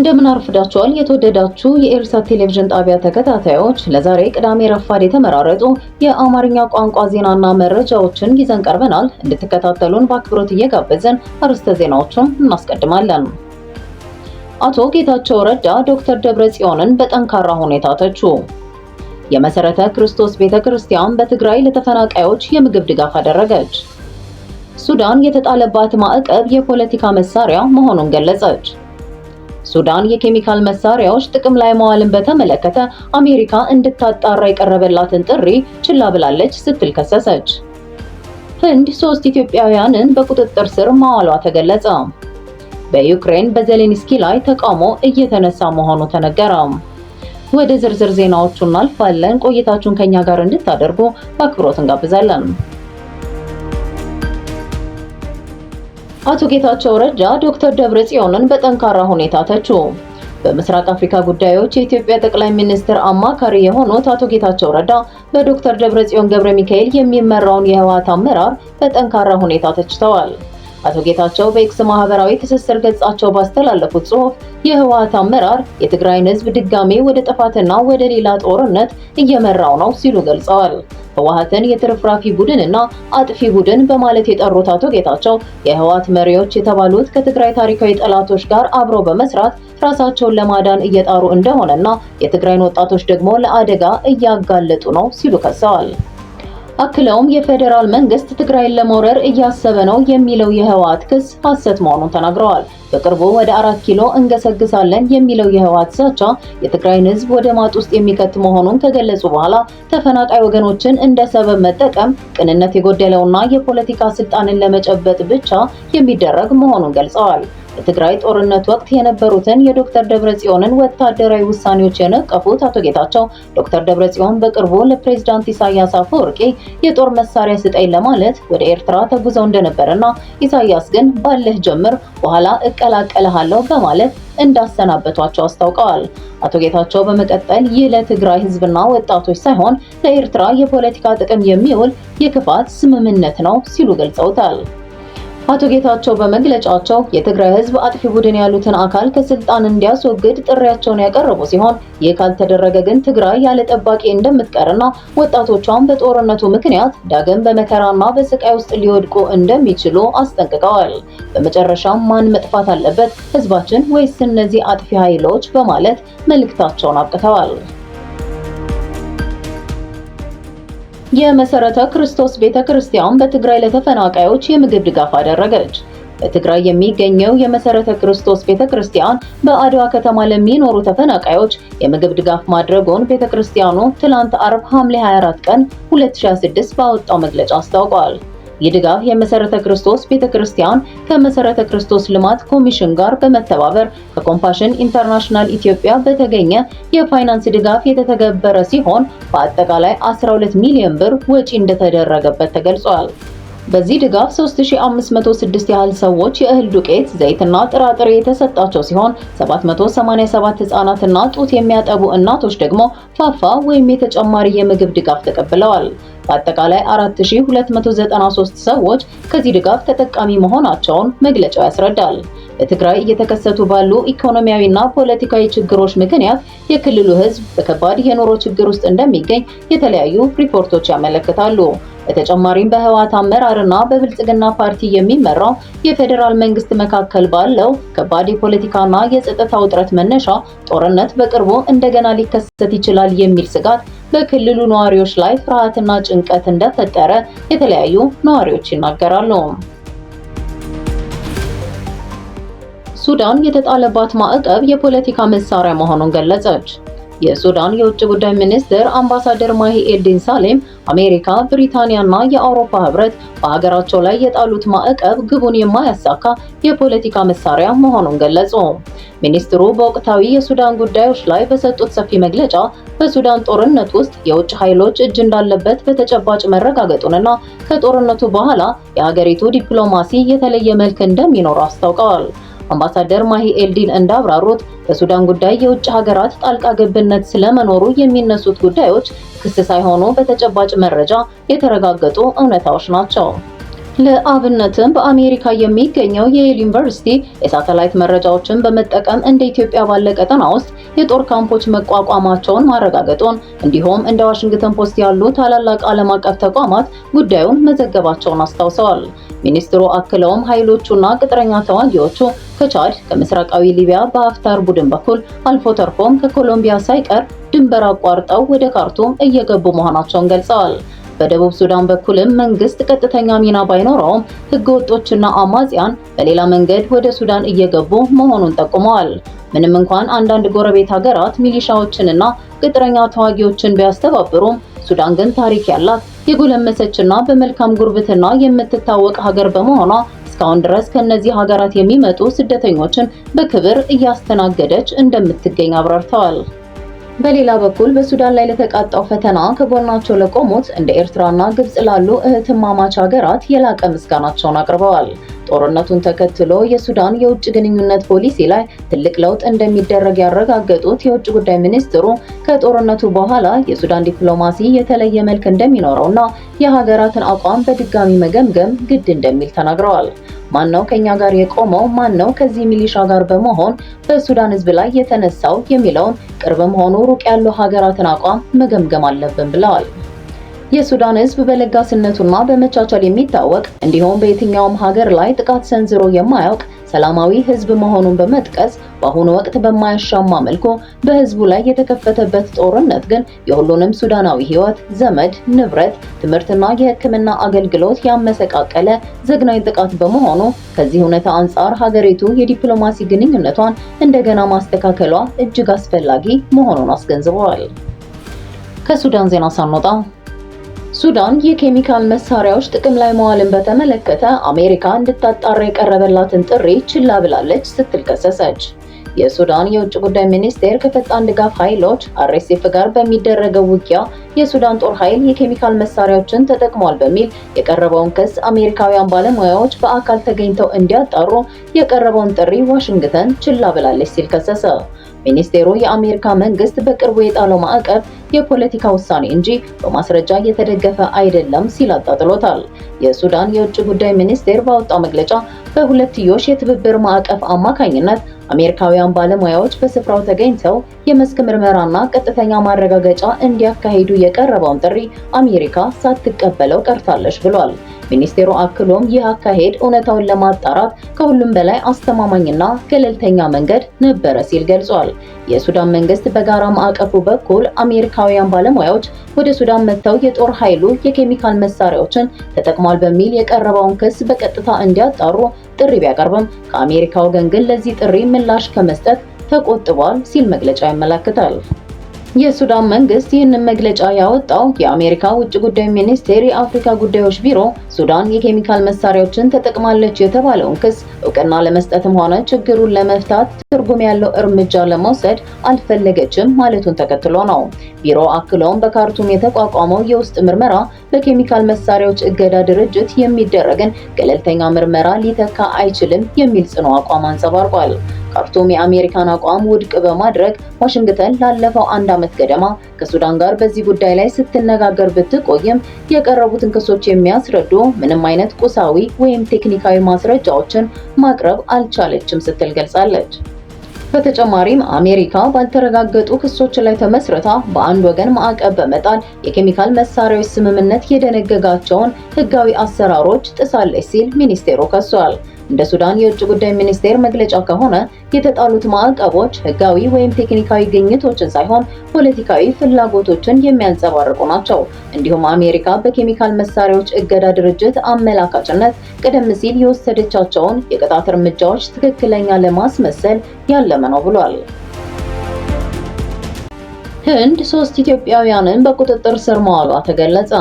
እንደምን አርፍዳችኋል የተወደዳችሁ የኤልሳት ቴሌቪዥን ጣቢያ ተከታታዮች፣ ለዛሬ ቅዳሜ ረፋድ የተመራረጡ የአማርኛ ቋንቋ ዜናና መረጃዎችን ይዘን ቀርበናል። እንድትከታተሉን በአክብሮት እየጋበዝን አርዕስተ ዜናዎቹን እናስቀድማለን። አቶ ጌታቸው ረዳ ዶክተር ደብረጽዮንን በጠንካራ ሁኔታ ተቹ። የመሰረተ ክርስቶስ ቤተክርስቲያን በትግራይ ለተፈናቃዮች የምግብ ድጋፍ አደረገች። ሱዳን የተጣለባት ማዕቀብ የፖለቲካ መሳሪያ መሆኑን ገለጸች። ሱዳን የኬሚካል መሳሪያዎች ጥቅም ላይ መዋልን በተመለከተ አሜሪካ እንድታጣራ የቀረበላትን ጥሪ ችላ ብላለች ስትል ከሰሰች። ህንድ 3 ኢትዮጵያውያንን በቁጥጥር ስር ማዋሏ ተገለጸ። በዩክሬን በዜሌንስኪ ላይ ተቃውሞ እየተነሳ መሆኑ ተነገረ። ወደ ዝርዝር ዜናዎቹ እናልፋለን። ቆይታችሁን ከኛ ጋር እንድታደርጉ በአክብሮት እንጋብዛለን። አቶ ጌታቸው ረዳ ዶክተር ደብረጽዮንን በጠንካራ ሁኔታ ተቹ። በምስራቅ አፍሪካ ጉዳዮች የኢትዮጵያ ጠቅላይ ሚኒስትር አማካሪ የሆኑት አቶ ጌታቸው ረዳ በዶክተር ደብረጽዮን ገብረ ሚካኤል የሚመራውን የህወሓት አመራር በጠንካራ ሁኔታ ተችተዋል። አቶ ጌታቸው በኤክስ ማህበራዊ ትስስር ገጻቸው ባስተላለፉት ጽሑፍ የህወሓት አመራር የትግራይን ህዝብ ድጋሜ ወደ ጥፋትና ወደ ሌላ ጦርነት እየመራው ነው ሲሉ ገልጸዋል። ህወሓትን የትርፍራፊ ቡድንና አጥፊ ቡድን በማለት የጠሩት አቶ ጌታቸው የህወሓት መሪዎች የተባሉት ከትግራይ ታሪካዊ ጠላቶች ጋር አብረው በመስራት ራሳቸውን ለማዳን እየጣሩ እንደሆነና የትግራይን ወጣቶች ደግሞ ለአደጋ እያጋለጡ ነው ሲሉ ከሰዋል። አክለውም የፌዴራል መንግስት ትግራይን ለመውረር እያሰበ ነው የሚለው የህወሓት ክስ ሐሰት መሆኑን ተናግረዋል። በቅርቡ ወደ 4 ኪሎ እንገሰግሳለን የሚለው የህወሓት ዛቻ የትግራይን ህዝብ ወደ ማጥ ውስጥ የሚከት መሆኑን ከገለጹ በኋላ ተፈናቃይ ወገኖችን እንደ ሰበብ መጠቀም ቅንነት የጎደለውና የፖለቲካ ስልጣንን ለመጨበጥ ብቻ የሚደረግ መሆኑን ገልጸዋል። በትግራይ ጦርነት ወቅት የነበሩትን የዶክተር ደብረጽዮንን ወታደራዊ ውሳኔዎች የነቀፉት አቶ ጌታቸው ዶክተር ደብረጽዮን በቅርቡ ለፕሬዝዳንት ኢሳያስ አፈወርቂ የጦር መሳሪያ ስጠኝ ለማለት ወደ ኤርትራ ተጉዘው እንደነበረና ኢሳያስ ግን ባለህ ጀምር በኋላ እቀላቀልሃለሁ በማለት እንዳሰናበቷቸው አስታውቀዋል። አቶ ጌታቸው በመቀጠል ይህ ለትግራይ ህዝብና ወጣቶች ሳይሆን ለኤርትራ የፖለቲካ ጥቅም የሚውል የክፋት ስምምነት ነው ሲሉ ገልጸውታል። አቶ ጌታቸው በመግለጫቸው የትግራይ ህዝብ አጥፊ ቡድን ያሉትን አካል ከስልጣን እንዲያስወግድ ጥሪያቸውን ያቀረቡ ሲሆን ይህ ካልተደረገ ግን ትግራይ ያለ ጠባቂ እንደምትቀርና ወጣቶቿን በጦርነቱ ምክንያት ዳግም በመከራና በስቃይ ውስጥ ሊወድቁ እንደሚችሉ አስጠንቅቀዋል። በመጨረሻም ማን መጥፋት አለበት፣ ህዝባችን ወይስ እነዚህ አጥፊ ኃይሎች በማለት መልእክታቸውን አብቅተዋል። የመሰረተ ክርስቶስ ቤተክርስቲያን በትግራይ ለተፈናቃዮች የምግብ ድጋፍ አደረገች። በትግራይ የሚገኘው የመሰረተ ክርስቶስ ቤተክርስቲያን በአድዋ ከተማ ለሚኖሩ ተፈናቃዮች የምግብ ድጋፍ ማድረጉን ቤተክርስቲያኑ ትላንት አርብ ሐምሌ 24 ቀን 2026 ባወጣው መግለጫ አስታውቋል። ይህ ድጋፍ የመሰረተ ክርስቶስ ቤተክርስቲያን ከመሰረተ ክርስቶስ ልማት ኮሚሽን ጋር በመተባበር ከኮምፓሽን ኢንተርናሽናል ኢትዮጵያ በተገኘ የፋይናንስ ድጋፍ የተተገበረ ሲሆን በአጠቃላይ 12 ሚሊዮን ብር ወጪ እንደተደረገበት ተገልጿል። በዚህ ድጋፍ 3506 ያህል ሰዎች የእህል ዱቄት፣ ዘይትና ጥራጥሬ የተሰጣቸው ሲሆን 787 ህጻናትና ጡት የሚያጠቡ እናቶች ደግሞ ፋፋ ወይም የተጨማሪ የምግብ ድጋፍ ተቀብለዋል። በአጠቃላይ 4293 ሰዎች ከዚህ ድጋፍ ተጠቃሚ መሆናቸውን መግለጫው ያስረዳል። በትግራይ እየተከሰቱ ባሉ ኢኮኖሚያዊና ፖለቲካዊ ችግሮች ምክንያት የክልሉ ህዝብ በከባድ የኑሮ ችግር ውስጥ እንደሚገኝ የተለያዩ ሪፖርቶች ያመለክታሉ። በተጨማሪም በህወሓት አመራርና በብልጽግና ፓርቲ የሚመራው የፌዴራል መንግስት መካከል ባለው ከባድ የፖለቲካና የጸጥታ ውጥረት መነሻ ጦርነት በቅርቡ እንደገና ሊከሰት ይችላል የሚል ስጋት በክልሉ ነዋሪዎች ላይ ፍርሃትና ጭንቀት እንደፈጠረ የተለያዩ ነዋሪዎች ይናገራሉ። ሱዳን የተጣለባት ማዕቀብ የፖለቲካ መሳሪያ መሆኑን ገለጸች። የሱዳን የውጭ ጉዳይ ሚኒስትር አምባሳደር ማሂ ኤልዲን ሳሌም አሜሪካ፣ ብሪታንያና የአውሮፓ ህብረት በሀገራቸው ላይ የጣሉት ማዕቀብ ግቡን የማያሳካ የፖለቲካ መሳሪያ መሆኑን ገለጹ። ሚኒስትሩ በወቅታዊ የሱዳን ጉዳዮች ላይ በሰጡት ሰፊ መግለጫ በሱዳን ጦርነት ውስጥ የውጭ ኃይሎች እጅ እንዳለበት በተጨባጭ መረጋገጡንና ከጦርነቱ በኋላ የሀገሪቱ ዲፕሎማሲ የተለየ መልክ እንደሚኖር አስታውቀዋል። አምባሳደር ማሂ ኤልዲን እንዳብራሩት በሱዳን ጉዳይ የውጭ ሀገራት ጣልቃ ገብነት ስለመኖሩ የሚነሱት ጉዳዮች ክስ ሳይሆኑ በተጨባጭ መረጃ የተረጋገጡ እውነታዎች ናቸው። ለአብነትም በአሜሪካ የሚገኘው የየል ዩኒቨርሲቲ የሳተላይት መረጃዎችን በመጠቀም እንደ ኢትዮጵያ ባለ ቀጠና ውስጥ የጦር ካምፖች መቋቋማቸውን ማረጋገጡን እንዲሁም እንደ ዋሽንግተን ፖስት ያሉ ታላላቅ ዓለም አቀፍ ተቋማት ጉዳዩን መዘገባቸውን አስታውሰዋል። ሚኒስትሩ አክለውም ኃይሎቹና ቅጥረኛ ተዋጊዎቹ ከቻድ ከምስራቃዊ ሊቢያ በሀፍታር ቡድን በኩል አልፎ ተርፎም ከኮሎምቢያ ሳይቀር ድንበር አቋርጠው ወደ ካርቱም እየገቡ መሆናቸውን ገልጸዋል። በደቡብ ሱዳን በኩልም መንግስት ቀጥተኛ ሚና ባይኖረውም ህገወጦችና አማጽያን በሌላ መንገድ ወደ ሱዳን እየገቡ መሆኑን ጠቁመዋል። ምንም እንኳን አንዳንድ ጎረቤት ሀገራት ሚሊሻዎችንና ቅጥረኛ ተዋጊዎችን ቢያስተባብሩም ሱዳን ግን ታሪክ ያላት የጎለመሰችና በመልካም ጉርብትና የምትታወቅ ሀገር በመሆኗ እስካሁን ድረስ ከነዚህ ሀገራት የሚመጡ ስደተኞችን በክብር እያስተናገደች እንደምትገኝ አብራርተዋል። በሌላ በኩል በሱዳን ላይ ለተቃጣው ፈተና ከጎናቸው ለቆሙት እንደ ኤርትራና ግብጽ ላሉ እህትማማች ሀገራት የላቀ ምስጋናቸውን አቅርበዋል። ጦርነቱን ተከትሎ የሱዳን የውጭ ግንኙነት ፖሊሲ ላይ ትልቅ ለውጥ እንደሚደረግ ያረጋገጡት የውጭ ጉዳይ ሚኒስትሩ ከጦርነቱ በኋላ የሱዳን ዲፕሎማሲ የተለየ መልክ እንደሚኖረውና የሀገራትን አቋም በድጋሚ መገምገም ግድ እንደሚል ተናግረዋል። ማን ነው ከኛ ጋር የቆመው? ማን ነው ከዚህ ሚሊሻ ጋር በመሆን በሱዳን ህዝብ ላይ የተነሳው የሚለውን ቅርብም ሆኑ ሩቅ ያሉ ሀገራትን አቋም መገምገም አለብን ብለዋል። የሱዳን ህዝብ በለጋስነቱና በመቻቻል የሚታወቅ እንዲሁም በየትኛውም ሀገር ላይ ጥቃት ሰንዝሮ የማያውቅ ሰላማዊ ህዝብ መሆኑን በመጥቀስ በአሁኑ ወቅት በማያሻማ መልኩ በህዝቡ ላይ የተከፈተበት ጦርነት ግን የሁሉንም ሱዳናዊ ህይወት፣ ዘመድ፣ ንብረት፣ ትምህርትና የሕክምና አገልግሎት ያመሰቃቀለ ዘግናኝ ጥቃት በመሆኑ ከዚህ እውነታ አንጻር ሀገሪቱ የዲፕሎማሲ ግንኙነቷን እንደገና ማስተካከሏ እጅግ አስፈላጊ መሆኑን አስገንዝበዋል። ከሱዳን ዜና ሳንወጣ ሱዳን የኬሚካል መሳሪያዎች ጥቅም ላይ መዋልን በተመለከተ አሜሪካ እንድታጣራ የቀረበላትን ጥሪ ችላ ብላለች ስትል ከሰሰች። የሱዳን የውጭ ጉዳይ ሚኒስቴር ከፈጣን ድጋፍ ኃይሎች RSF ጋር በሚደረገው ውጊያ የሱዳን ጦር ኃይል የኬሚካል መሳሪያዎችን ተጠቅሟል በሚል የቀረበውን ክስ አሜሪካውያን ባለሙያዎች በአካል ተገኝተው እንዲያጣሩ የቀረበውን ጥሪ ዋሽንግተን ችላ ብላለች ሲል ከሰሰ። ሚኒስቴሩ የአሜሪካ መንግስት በቅርቡ የጣለው ማዕቀብ የፖለቲካ ውሳኔ እንጂ በማስረጃ የተደገፈ አይደለም ሲል አጣጥሎታል። የሱዳን የውጭ ጉዳይ ሚኒስቴር ባወጣው መግለጫ በሁለትዮሽ የትብብር ማዕቀፍ አማካኝነት አሜሪካውያን ባለሙያዎች በስፍራው ተገኝተው የመስክ ምርመራና ቀጥተኛ ማረጋገጫ እንዲያካሂዱ የቀረበውን ጥሪ አሜሪካ ሳትቀበለው ቀርታለች ብሏል። ሚኒስቴሩ አክሎም ይህ አካሄድ እውነታውን ለማጣራት ከሁሉም በላይ አስተማማኝና ገለልተኛ መንገድ ነበረ ሲል ገልጿል። የሱዳን መንግስት በጋራ ማዕቀፉ በኩል አሜሪካውያን ባለሙያዎች ወደ ሱዳን መጥተው የጦር ኃይሉ የኬሚካል መሳሪያዎችን ተጠቅሟል በሚል የቀረበውን ክስ በቀጥታ እንዲያጣሩ ጥሪ ቢያቀርብም ከአሜሪካ ወገን ግን ለዚህ ጥሪ ምላሽ ከመስጠት ተቆጥቧል ሲል መግለጫ ያመለክታል። የሱዳን መንግስት ይህንን መግለጫ ያወጣው የአሜሪካ ውጭ ጉዳይ ሚኒስቴር የአፍሪካ ጉዳዮች ቢሮ ሱዳን የኬሚካል መሳሪያዎችን ተጠቅማለች የተባለውን ክስ እውቅና ለመስጠትም ሆነ ችግሩን ለመፍታት ትርጉም ያለው እርምጃ ለመውሰድ አልፈለገችም ማለቱን ተከትሎ ነው። ቢሮ አክሎም በካርቱም የተቋቋመው የውስጥ ምርመራ በኬሚካል መሳሪያዎች እገዳ ድርጅት የሚደረግን ገለልተኛ ምርመራ ሊተካ አይችልም የሚል ጽኑ አቋም አንጸባርቋል። ካርቱም የአሜሪካን አቋም ውድቅ በማድረግ ዋሽንግተን ላለፈው 1 ዓመት ገደማ ከሱዳን ጋር በዚህ ጉዳይ ላይ ስትነጋገር ብትቆይም የቀረቡትን ክሶች የሚያስረዱ ምንም አይነት ቁሳዊ ወይም ቴክኒካዊ ማስረጃዎችን ማቅረብ አልቻለችም ስትል ገልጻለች። በተጨማሪም አሜሪካ ባልተረጋገጡ ክሶች ላይ ተመስርታ በአንድ ወገን ማዕቀብ በመጣል የኬሚካል መሳሪያዎች ስምምነት የደነገጋቸውን ሕጋዊ አሰራሮች ጥሳለች ሲል ሚኒስቴሩ ከሷል። እንደ ሱዳን የውጭ ጉዳይ ሚኒስቴር መግለጫ ከሆነ የተጣሉት ማዕቀቦች ሕጋዊ ወይም ቴክኒካዊ ግኝቶችን ሳይሆን ፖለቲካዊ ፍላጎቶችን የሚያንጸባርቁ ናቸው። እንዲሁም አሜሪካ በኬሚካል መሳሪያዎች እገዳ ድርጅት አመላካችነት ቀደም ሲል የወሰደቻቸውን የቅጣት እርምጃዎች ትክክለኛ ለማስመሰል ያለመ ነው ብሏል። ህንድ 3 ኢትዮጵያውያንን በቁጥጥር ስር ማዋሏ ተገለጸ።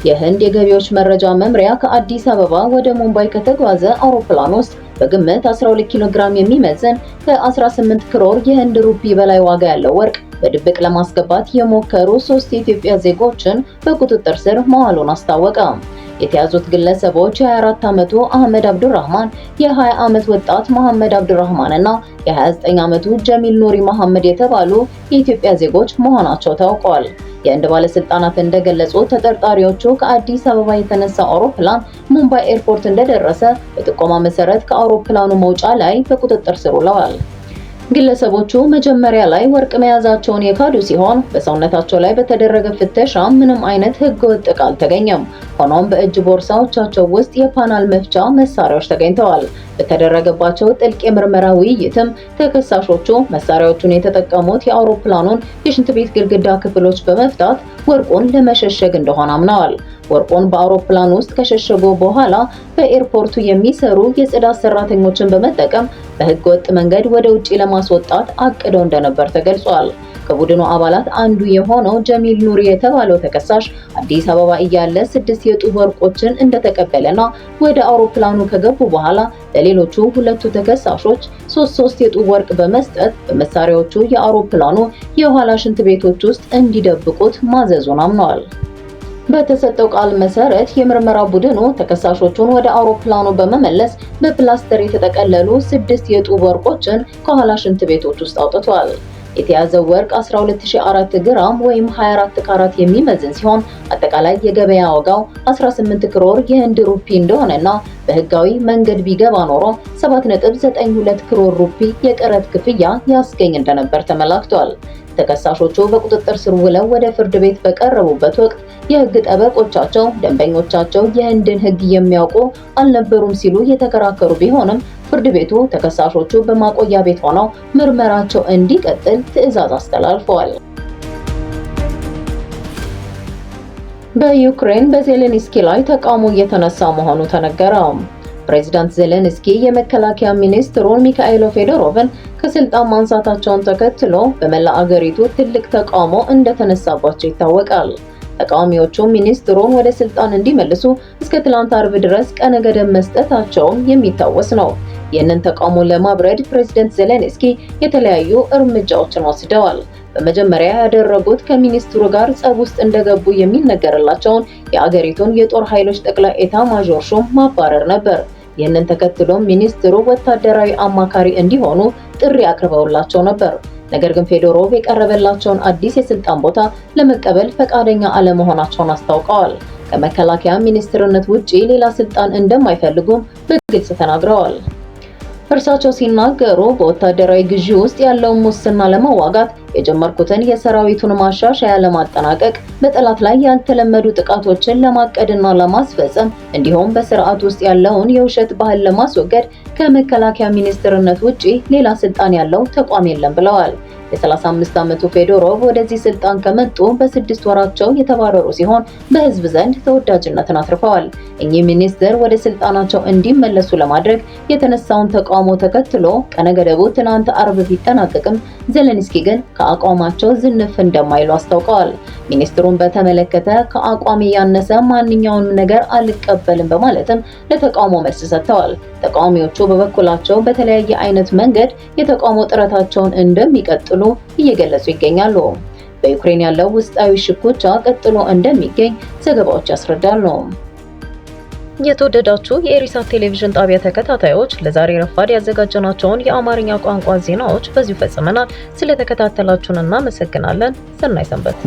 የህንድ የገቢዎች መረጃ መምሪያ ከአዲስ አበባ ወደ ሙምባይ ከተጓዘ አውሮፕላን ውስጥ በግምት 12 ኪሎ ግራም የሚመዝን ከ18 ክሮር የህንድ ሩፒ በላይ ዋጋ ያለው ወርቅ በድብቅ ለማስገባት የሞከሩ 3 የኢትዮጵያ ዜጎችን በቁጥጥር ስር ማዋሉን አስታወቀ። የተያዙት ግለሰቦች የ24 ዓመቱ አህመድ አብዱራህማን፣ የ20 ዓመት ወጣት መሐመድ አብዱራህማን እና የ29 ዓመቱ ጀሚል ኑሪ መሐመድ የተባሉ የኢትዮጵያ ዜጎች መሆናቸው ታውቋል። የህንድ ባለስልጣናት እንደገለጹ ተጠርጣሪዎቹ ከአዲስ አበባ የተነሳ አውሮፕላን ሙምባይ ኤርፖርት እንደደረሰ በጥቆማ መሰረት ከአውሮፕላኑ መውጫ ላይ በቁጥጥር ስር ውለዋል። ግለሰቦቹ መጀመሪያ ላይ ወርቅ መያዛቸውን የካዱ ሲሆን በሰውነታቸው ላይ በተደረገ ፍተሻ ምንም አይነት ህገወጥ ዕቃ አልተገኘም። ሆኖም በእጅ ቦርሳዎቻቸው ውስጥ የፓናል መፍቻ መሳሪያዎች ተገኝተዋል። በተደረገባቸው ጥልቅ የምርመራ ውይይትም ተከሳሾቹ መሳሪያዎቹን የተጠቀሙት የአውሮፕላኑን የሽንት ቤት ግድግዳ ክፍሎች በመፍታት ወርቁን ለመሸሸግ እንደሆነ አምነዋል። ወርቁን በአውሮፕላን ውስጥ ከሸሸጉ በኋላ በኤርፖርቱ የሚሰሩ የጽዳት ሰራተኞችን በመጠቀም በህገወጥ መንገድ ወደ ውጪ ለማስወጣት አቅደው እንደነበር ተገልጿል። ከቡድኑ አባላት አንዱ የሆነው ጀሚል ኑሪ የተባለው ተከሳሽ አዲስ አበባ እያለ 6 የጡብ ወርቆችን እንደተቀበለና ወደ አውሮፕላኑ ከገቡ በኋላ ለሌሎቹ ሁለቱ ተከሳሾች 3 የጡብ ወርቅ በመስጠት በመሳሪያዎቹ የአውሮፕላኑ የኋላ ሽንት ቤቶች ውስጥ እንዲደብቁት ማዘዙን አምነዋል። በተሰጠው ቃል መሰረት የምርመራ ቡድኑ ተከሳሾቹን ወደ አውሮፕላኑ በመመለስ በፕላስተር የተጠቀለሉ 6 የጡብ ወርቆችን ከኋላ ሽንት ቤቶች ውስጥ አውጥቷል። የተያዘው ወርቅ 12004 ግራም ወይም 24 ካራት የሚመዝን ሲሆን አጠቃላይ የገበያ ዋጋው 18 ክሮር የህንድ ሩፒ እንደሆነና በህጋዊ መንገድ ቢገባ ኖሮ 7.92 ክሮር ሩፒ የቀረጥ ክፍያ ያስገኝ እንደነበር ተመላክቷል። ተከሳሾቹ በቁጥጥር ስር ውለው ወደ ፍርድ ቤት በቀረቡበት ወቅት የህግ ጠበቆቻቸው ደንበኞቻቸው የህንድን ህግ የሚያውቁ አልነበሩም ሲሉ የተከራከሩ ቢሆንም ፍርድ ቤቱ ተከሳሾቹ በማቆያ ቤት ሆነው ምርመራቸው እንዲቀጥል ትዕዛዝ አስተላልፈዋል። በዩክሬን በዜሌንስኪ ላይ ተቃውሞ እየተነሳ መሆኑ ተነገረ። ፕሬዚዳንት ዜሌንስኪ የመከላከያ ሚኒስትሩን ሚካኤሎ ፌዶሮቭን ከስልጣን ማንሳታቸውን ተከትሎ በመላ አገሪቱ ትልቅ ተቃውሞ እንደተነሳባቸው ይታወቃል። ተቃዋሚዎቹ ሚኒስትሩን ወደ ስልጣን እንዲመልሱ እስከ ትላንት አርብ ድረስ ቀነ ገደብ መስጠታቸውም የሚታወስ ነው። ይህንን ተቃውሞ ለማብረድ ፕሬዚዳንት ዜሌንስኪ የተለያዩ እርምጃዎችን ወስደዋል። በመጀመሪያ ያደረጉት ከሚኒስትሩ ጋር ጸብ ውስጥ እንደገቡ የሚነገርላቸውን የአገሪቱን የጦር ኃይሎች ጠቅላይ ኤታ ማዦር ሹም ማባረር ነበር። ይህንን ተከትሎ ሚኒስትሩ ወታደራዊ አማካሪ እንዲሆኑ ጥሪ አቅርበውላቸው ነበር። ነገር ግን ፌዶሮቭ የቀረበላቸውን አዲስ የስልጣን ቦታ ለመቀበል ፈቃደኛ አለመሆናቸውን አስታውቀዋል። ከመከላከያ ሚኒስትርነት ውጪ ሌላ ስልጣን እንደማይፈልጉም በግልጽ ተናግረዋል። እርሳቸው ሲናገሩ በወታደራዊ ግዢ ውስጥ ያለውን ሙስና ለመዋጋት የጀመርኩትን የሰራዊቱን ማሻሻያ ለማጠናቀቅ በጠላት ላይ ያልተለመዱ ጥቃቶችን ለማቀድና ለማስፈጸም እንዲሁም በስርዓት ውስጥ ያለውን የውሸት ባህል ለማስወገድ ከመከላከያ ሚኒስትርነት ውጪ ሌላ ስልጣን ያለው ተቋም የለም ብለዋል። የ35 ዓመቱ ፌዶሮቭ ወደዚህ ስልጣን ከመጡ በ6 ወራቸው የተባረሩ ሲሆን በህዝብ ዘንድ ተወዳጅነትን አትርፈዋል። እኚህ ሚኒስትር ወደ ስልጣናቸው እንዲመለሱ ለማድረግ የተነሳውን ተቃውሞ ተከትሎ ቀነ ገደቡ ትናንት አርብ ቢጠናቀቅም ዜሌንስኪ ግን ከአቋማቸው ዝንፍ እንደማይሉ አስታውቀዋል። ሚኒስትሩን በተመለከተ ከአቋሚ ያነሰ ማንኛውንም ነገር አልቀበልም በማለትም ለተቃውሞ መልስ ሰጥተዋል። ተቃዋሚዎቹ በበኩላቸው በተለያየ አይነት መንገድ የተቃውሞ ጥረታቸውን እንደሚቀጥሉ እየገለጹ ይገኛሉ። በዩክሬን ያለው ውስጣዊ ሽኩቻ ቀጥሎ እንደሚገኝ ዘገባዎች ያስረዳሉ። የተወደዳችሁ የኢሪሳት ቴሌቪዥን ጣቢያ ተከታታዮች ለዛሬ ረፋድ ያዘጋጀናቸውን የአማርኛ ቋንቋ ዜናዎች በዚሁ ፈጽመናል። ስለተከታተላችሁን እናመሰግናለን። ሰናይ ሰንበት።